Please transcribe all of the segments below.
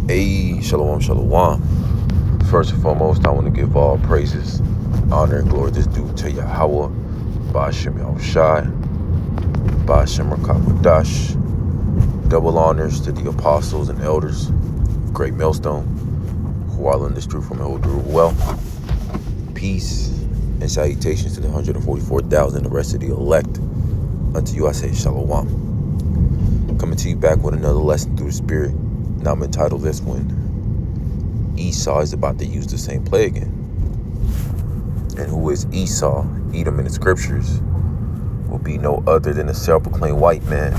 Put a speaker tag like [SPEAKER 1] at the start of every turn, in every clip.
[SPEAKER 1] Hey, shalom, shalom. First and foremost, I want to give all praises, honor, and glory that's due to Yahweh, Ba'ashem Yahushai, Ba'ashem Rakakwadash. Double honors to the apostles and elders, great millstone, who are learning this truth from the well. Peace and salutations to the 144,000, the rest of the elect. Unto you I say shalom. Coming to you back with another lesson through the Spirit. Now I'm entitled this one, Esau is about to use the same play again. And who is Esau? Edom in the scriptures will be no other than a self-proclaimed white man.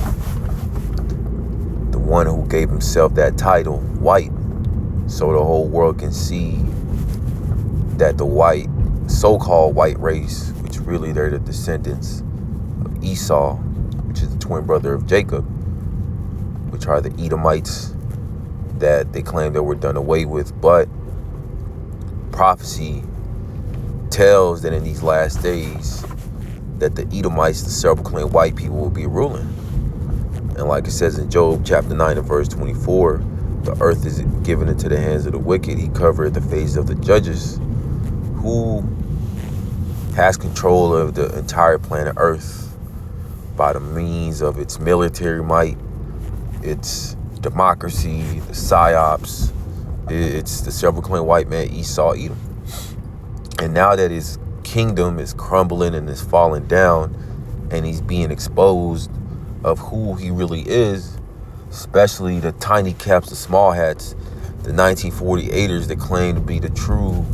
[SPEAKER 1] The one who gave himself that title, white, so the whole world can see that the white, so-called white race, which really they're the descendants of Esau, which is the twin brother of Jacob, which are the Edomites that they claim that were done away with. But prophecy tells that in these last days that the Edomites, the self-proclaimed white people, will be ruling. And like it says in Job chapter 9 and verse 24, the earth is given into the hands of the wicked. He covered the face of the judges. Who has control of the entire planet Earth by the means of its military might, its democracy, the psyops. It's the self-proclaimed white man, Esau, Edom. And now that his kingdom is crumbling and is falling down, and he's being exposed of who he really is, especially the tiny caps, the small hats, the 1948ers that claim to be the true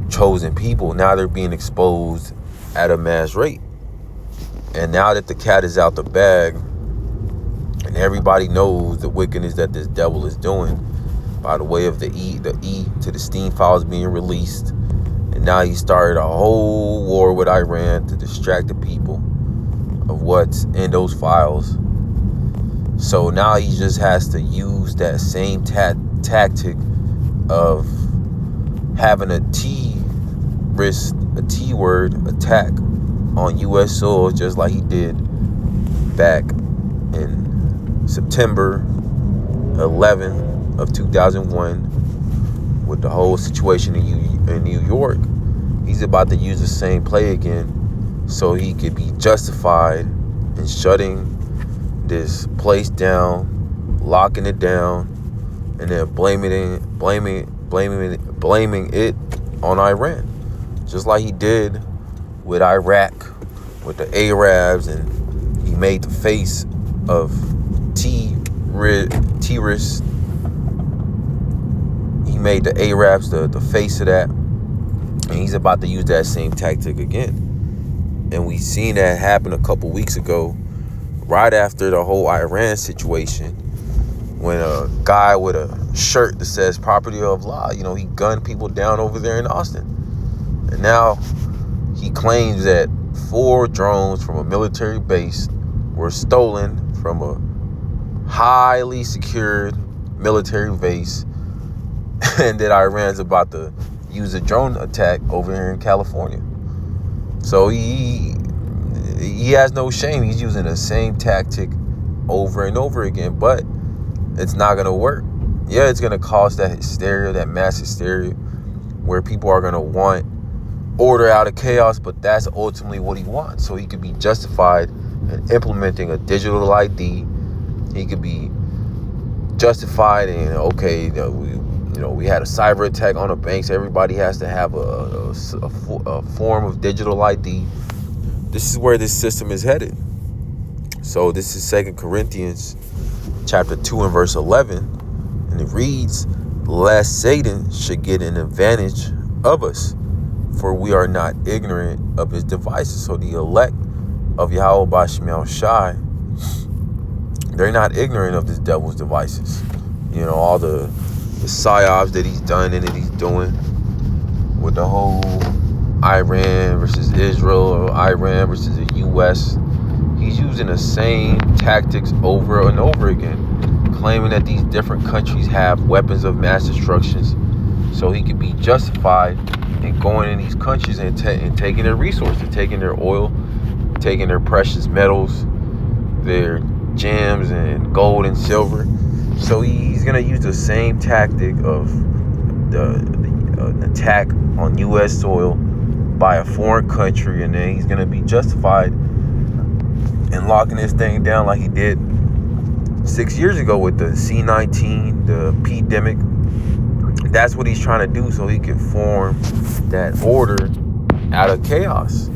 [SPEAKER 1] chosen people, now they're being exposed at a mass rate. And now that the cat is out the bag, and everybody knows the wickedness that this devil is doing by the way of the E to the steam files being released. And now he started a whole war with Iran to distract the people of what's in those files. So now he just has to use that same tactic of having a T-word attack on U.S. soil, just like he did back in September 11th of 2001 with the whole situation in New York. He's about to use the same play again so he could be justified in shutting this place down, locking it down, and then blaming it on Iran, just like he did with Iraq, with the Arabs, and he made the face of terrorists. He made the Arabs the face of that, and he's about to use that same tactic again. And we seen that happen a couple weeks ago, right after the whole Iran situation, when a guy with a shirt that says "Property of Law," he gunned people down over there in Austin. And now he claims that 4 drones from a military base were stolen from a highly secured military base, and that Iran's about to use a drone attack over here in California. So he has no shame. He's using the same tactic over and over again, but it's not going to work. Yeah, it's going to cause that hysteria, that mass hysteria, where people are going to want order out of chaos, but that's ultimately what he wants. So he could be justified in implementing a digital ID. He could be justified in, okay, we had a cyber attack on the banks. Everybody has to have a form of digital ID. This is where this system is headed. So this is 2 Corinthians chapter 2 and verse 11. And it reads, "Lest Satan should get an advantage of us, for we are not ignorant of his devices." So the elect of Yahweh Ba'ashem Yahushai, they're not ignorant of this devil's devices. All the psyops that he's done and that he's doing with the whole Iran versus Israel, or Iran versus the U.S. He's using the same tactics over and over again, claiming that these different countries have weapons of mass destruction, so he could be justified in going in these countries and taking their resources, taking their oil, taking their precious metals, their gems and gold and silver, So he's gonna use the same tactic of the attack on U.S. soil by a foreign country, and then he's gonna be justified in locking this thing down like he did 6 years ago with the C-19, the pandemic. That's what he's trying to do, so he can form that order out of chaos,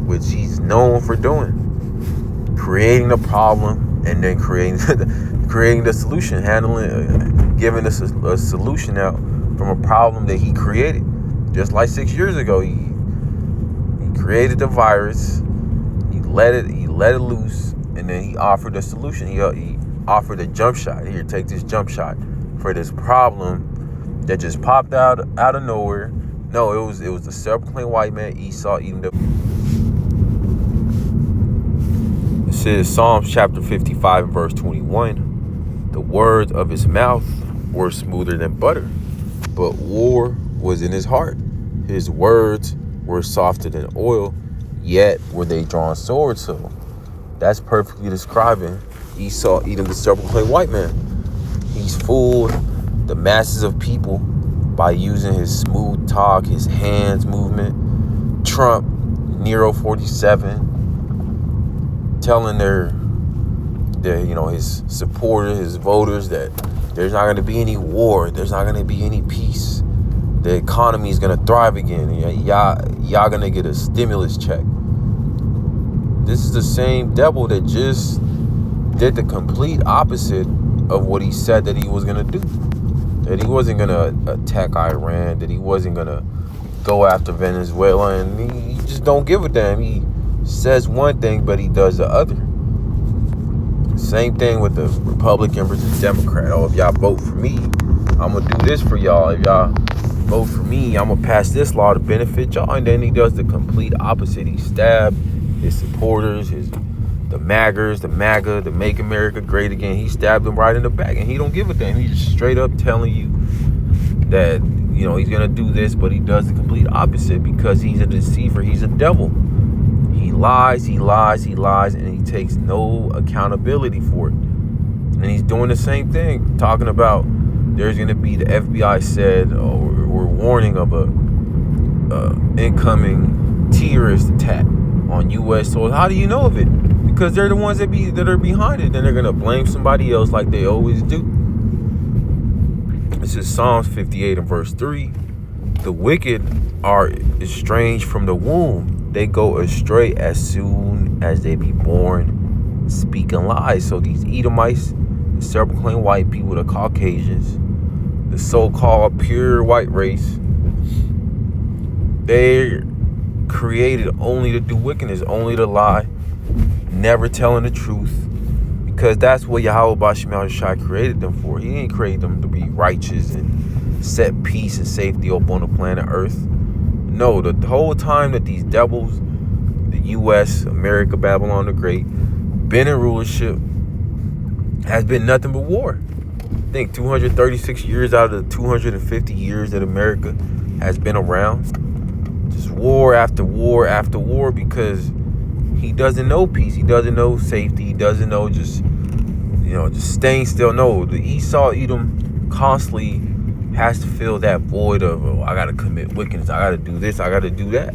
[SPEAKER 1] which he's known for doing. Creating the problem and then creating the solution, giving us a solution out from a problem that he created. Just like 6 years ago, he created the virus, he let it loose, and then he offered a solution. He offered a jump shot. Here, take this jump shot for this problem that just popped out of nowhere. No, it was the self-proclaimed white man Esau eating the. It says Psalms chapter 55 and verse 21. The words of his mouth were smoother than butter, but war was in his heart. His words were softer than oil, yet were they drawn swords. So that's perfectly describing Esau eating the self-proclaimed white man. He's fooled the masses of people by using his smooth talk, his hands movement. Trump, Nero 47, telling their his supporters, his voters, that there's not going to be any war, there's not going to be any peace, the economy is going to thrive again, y'all going to get a stimulus check. This is the same devil that just did the complete opposite of what he said that he was going to do. That he wasn't going to attack Iran, that he wasn't going to go after Venezuela, and he just don't give a damn. He says one thing, but he does the other. Same thing with the Republican versus Democrat. Oh, if y'all vote for me, I'm going to do this for y'all. If y'all vote for me, I'm going to pass this law to benefit y'all. And then he does the complete opposite. He stabbed his supporters, the MAGAs, the MAGA, the Make America Great Again. He stabbed them right in the back, and he don't give a damn. He's just straight up telling you that, he's going to do this, but he does the complete opposite because he's a deceiver. He's a devil. He lies, and he takes no accountability for it. And he's doing the same thing, talking about there's going to be, the FBI said, or warning of a incoming terrorist attack on U.S. soil. How do you know of it? Because they're the ones that are behind it. Then they're going to blame somebody else like they always do. This is Psalms 58 and verse 3. The wicked are estranged from the womb. They go astray as soon as they be born, speaking lies. So these Edomites, the self-proclaimed white people, the Caucasians, the so-called pure white race, they're created only to do wickedness, only to lie, never telling the truth, because that's what Yahweh Bashim Shai created them for. He didn't create them to be righteous and set peace and safety up on the planet Earth. No, the whole time that these devils, the U.S., America, Babylon the Great, been in rulership, has been nothing but war. I think 236 years out of the 250 years that America has been around, just war after war after war, because he doesn't know peace. He doesn't know safety. He doesn't know just staying still. No, the Esau Edom constantly has to fill that void of, I got to commit wickedness. I got to do this. I got to do that.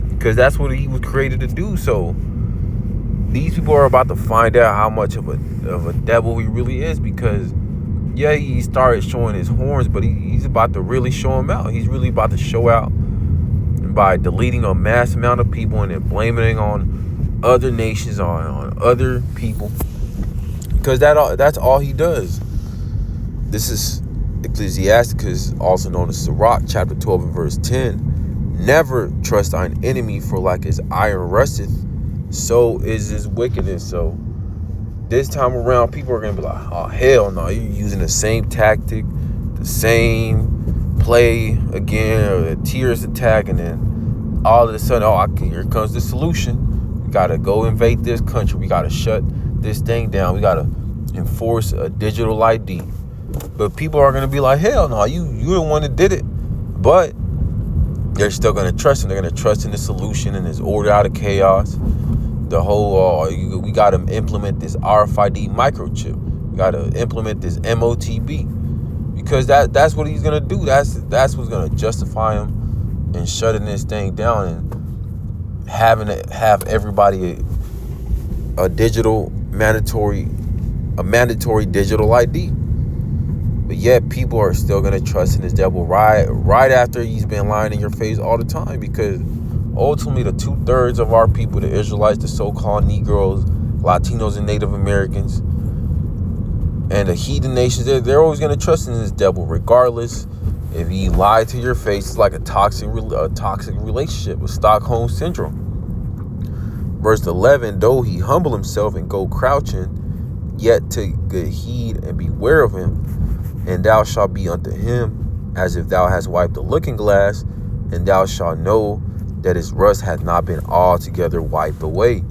[SPEAKER 1] Because that's what he was created to do. So these people are about to find out how much of a devil he really is, because, yeah, he started showing his horns, but he's about to really show them out. He's really about to show out by deleting a mass amount of people and then blaming it on other nations, on other people, because that's all he does. This is Ecclesiasticus, also known as Sirach, chapter 12 and verse 10. Never trust thine enemy, for like his iron rusteth, so is his wickedness. So this time around, people are going to be like, oh, hell no, you're using the same tactic, the same play again, or a terrorist attack, and then all of a sudden, here comes the solution. We got to go invade this country. We got to shut this thing down. We got to enforce a digital ID. But people are going to be like, hell no, you the one that did it. But they're still going to trust him. They're going to trust in the solution and his order out of chaos. The whole, we got to implement this RFID microchip. We got to implement this MOTB, because that's what he's gonna do. That's what's gonna justify him in shutting this thing down and have everybody a mandatory digital ID. But yet people are still gonna trust in this devil right after he's been lying in your face all the time, because ultimately the 2/3 of our people, the Israelites, the so-called Negroes, Latinos, and Native Americans, and the heathen nations, they're always gonna trust in this devil, regardless if he lied to your face. It's like a toxic relationship with Stockholm Syndrome. Verse 11, though he humble himself and go crouching, yet take good heed and beware of him. And thou shalt be unto him as if thou hast wiped a looking glass, and thou shalt know that his rust hath not been altogether wiped away.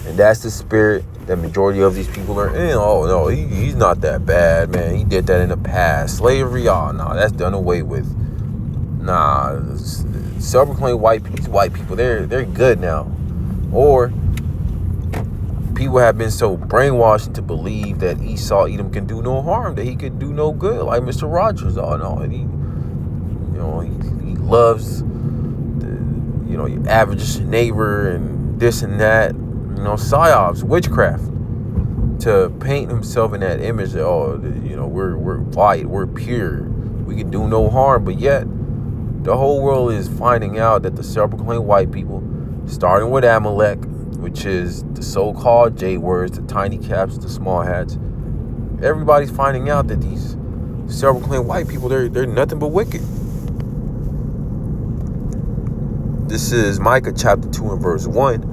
[SPEAKER 1] And that's the spirit that majority of these people are in. Oh no, he's not that bad, man. He did that in the past. Slavery, no, that's done away with. Nah, self-proclaimed white people, they're good now. Or people have been so brainwashed to believe that Esau Edom can do no harm, that he could do no good, like Mr. Rogers. Oh no, he loves your average neighbor and this and that. Psyops, witchcraft, to paint himself in that image that we're white, we're pure, we can do no harm. But yet the whole world is finding out that the self-proclaimed white people, starting with Amalek, which is the so-called J words, the tiny caps, the small hats, everybody's finding out that these self-proclaimed white people, they're nothing but wicked. This is Micah chapter 2 and verse 1.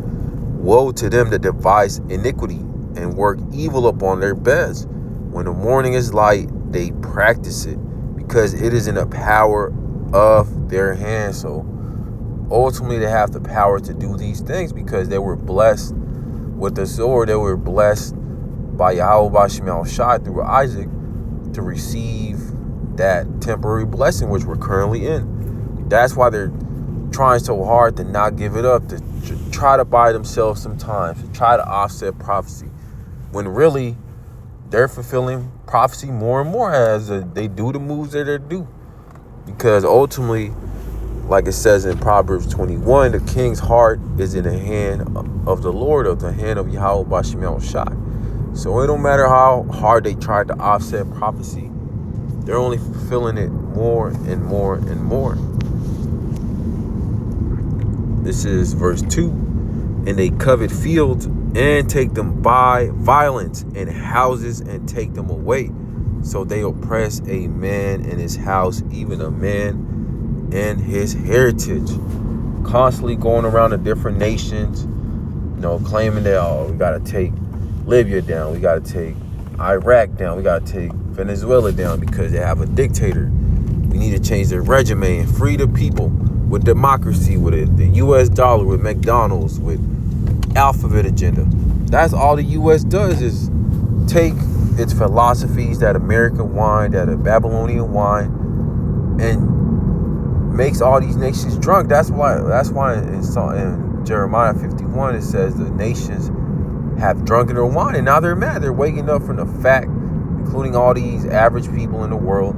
[SPEAKER 1] Woe to them that devise iniquity and work evil upon their beds. When the morning is light, they practice it, because it is in the power of their hands. So ultimately they have the power to do these things because they were blessed with the sword. They were blessed by Yahweh Shai through Isaac to receive that temporary blessing which we're currently in. That's why they're trying so hard to not give it up, to try to buy themselves some time, to try to offset prophecy, when really they're fulfilling prophecy more and more as they do the moves that they do. Because ultimately, like it says in Proverbs 21, the king's heart is in the hand of the Lord, of the hand of Yahweh Bashemel Shai. So it don't matter how hard they try to offset prophecy, they're only fulfilling it more and more and more. This is verse 2. And they covet fields and take them by violence, and houses and take them away. So they oppress a man in his house, even a man in his heritage. Constantly going around to different nations, claiming that, we got to take Libya down. We got to take Iraq down. We got to take Venezuela down because they have a dictator. We need to change their regimen and free the people with democracy, with the U.S. dollar, with McDonald's, with alphabet agenda. That's all the U.S. does, is take its philosophies, that American wine, that Babylonian wine, and makes all these nations drunk. That's why in Jeremiah 51 it says the nations have drunken their wine, and now they're mad. They're waking up from the fact, including all these average people in the world,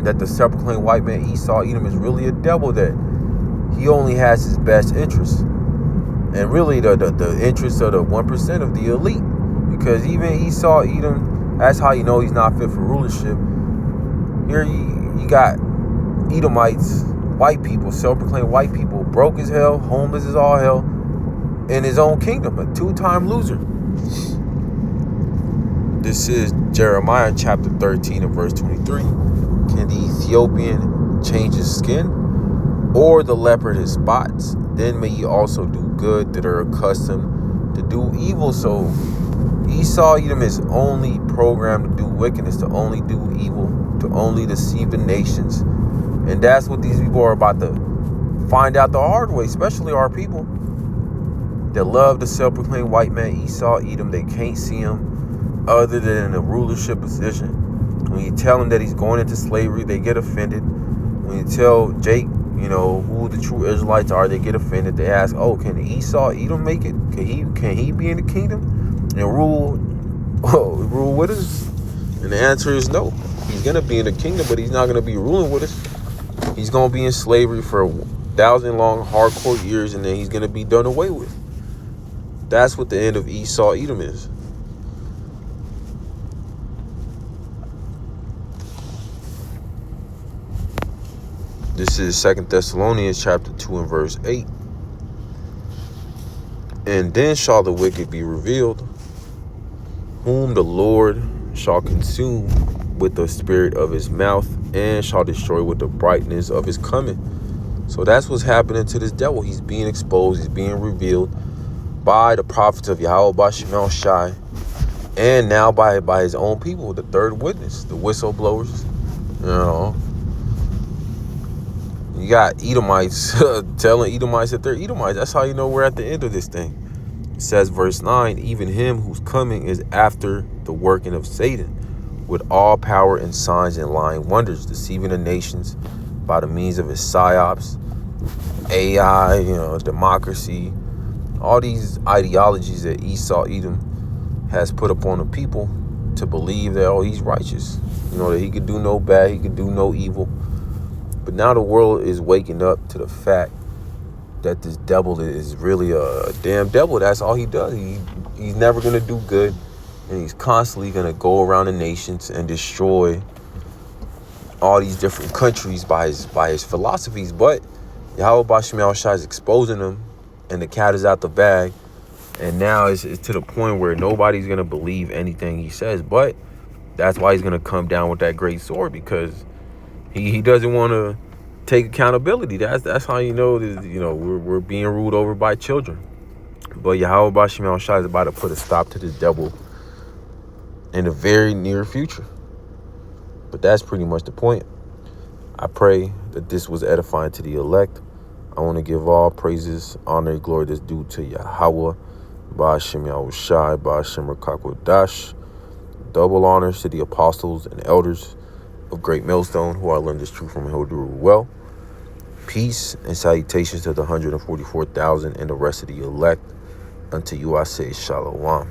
[SPEAKER 1] that the self-proclaimed white man Esau Edom is really a devil, that he only has his best interests, and really the interests of the 1% of the elite. Because even Esau Edom, that's how you know he's not fit for rulership. Here you got Edomites, white people, self-proclaimed white people, broke as hell, homeless as all hell, in his own kingdom, a 2-time loser. This is Jeremiah chapter 13 and verse 23. Can the Ethiopian change his skin, or the leopard his spots? Then may ye also do good that are accustomed to do evil. So Esau Edom is only programmed to do wickedness, to only do evil, to only deceive the nations. And that's what these people are about to find out the hard way, especially our people that love the self-proclaimed white man Esau Edom. They can't see him other than in a rulership position. When you tell them that he's going into slavery, they get offended. When you tell Jake, who the true Israelites are, they get offended. They ask, can Esau Edom make it? Can he be in the kingdom and rule, rule with us? And the answer is no. He's going to be in the kingdom, but he's not going to be ruling with us. He's going to be in slavery for 1,000 long hardcore years, and then he's going to be done away with. That's what the end of Esau Edom is. This is 2 Thessalonians chapter 2 and verse 8. And then shall the wicked be revealed, whom the Lord shall consume with the spirit of his mouth, and shall destroy with the brightness of his coming. So that's what's happening to this devil. He's being exposed. He's being revealed by the prophets of Yahweh Bashimel Shai, and now by his own people, the third witness, the whistleblowers. You know, you got Edomites telling Edomites that they're Edomites. That's how you know we're at the end of this thing. It says, verse 9, even him whose coming is after the working of Satan, with all power and signs and lying wonders, deceiving the nations by the means of his psyops, AI, democracy, all these ideologies that Esau Edom has put upon the people to believe that, he's righteous, that he could do no bad, he could do no evil. But now the world is waking up to the fact that this devil is really a damn devil. That's all he does. He's never going to do good, and he's constantly going to go around the nations and destroy all these different countries by his philosophies. But Yahweh Bashim Shai is exposing them, and the cat is out the bag. And now it's to the point where nobody's going to believe anything he says. But that's why he's going to come down with that great sword, because he doesn't want to take accountability. That's how you know that, we're being ruled over by children. But Yahweh Bashim Shai is about to put a stop to this devil in the very near future. But that's pretty much the point. I pray that this was edifying to the elect. I want to give all praises, honor, and glory that's due to Yahweh Bashim Yahushai Bashim Rakakodash. Double honors to the apostles and elders of Great Millstone who are learning this truth from Hilduru well. Peace and salutations to the 144,000 and the rest of the elect. Unto you I say shalom.